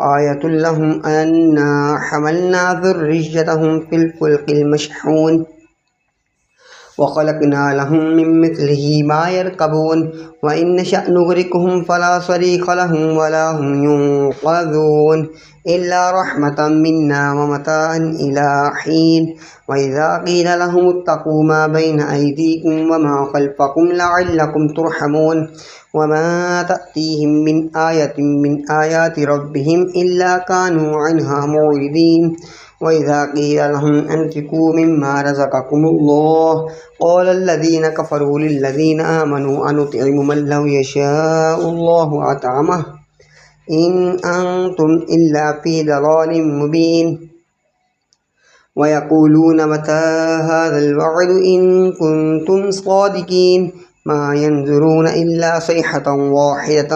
وآية لهم أنا حملنا ذريتهم في الفلك المشحون وخلقنا لهم من مثله ما يركبون وإن نشأ نغرقهم فلا صريخ لهم ولا هم ينقذون إلا رحمة منا ومتاعا إلى حين وإذا قيل لهم اتقوا ما بين أيديكم وما خلفكم لعلكم ترحمون وما تأتيهم من آية من آيات ربهم إلا كانوا عنها معرضين وإذا قيل لهم أنفقوا مما رزقكم الله قال الذين كفروا للذين آمنوا أنطعم من لو يشاء الله أطعمه إن أنتم إلا في ضلال مبين ويقولون متى هذا الوعد إن كنتم صادقين ما ينظرون إلا صيحة واحدة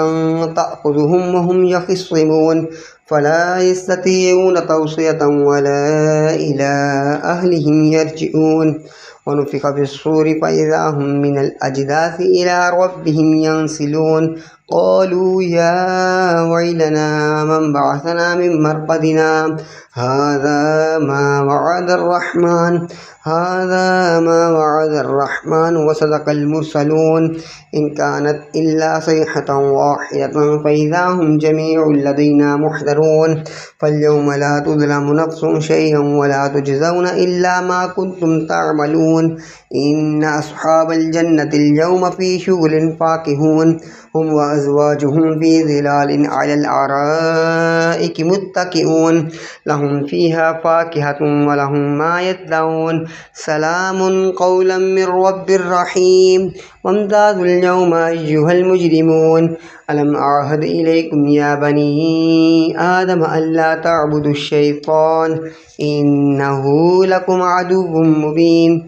تأخذهم وهم يخصمون فلا يستطيعون توصية ولا إلى أهلهم يرجعون ونفخ في الصور فإذا هم من الأجداث إلى ربهم ينسلون قالوا يا ويلنا من بعثنا من مرقدنا هذا ما وعد الرحمن وصدق المرسلون إن كانت إلا صيحة واحدة فإذا هم جميع لدينا محضرون فاليوم لا تظلم نفس شيئا ولا تجزون إلا ما كنتم تعملون إن أصحاب الجنة اليوم في شغل فاكهون هم وأزواجهم في ظلال على الأرائك متكئون لهم فيها فاكهة ولهم ما يدعون سلام قولا من رب رحيم وامتازوا اليوم أيها المجرمون ألم أعهد إليكم يا بني آدم ألا تعبدوا الشيطان إنه لكم عدو مبين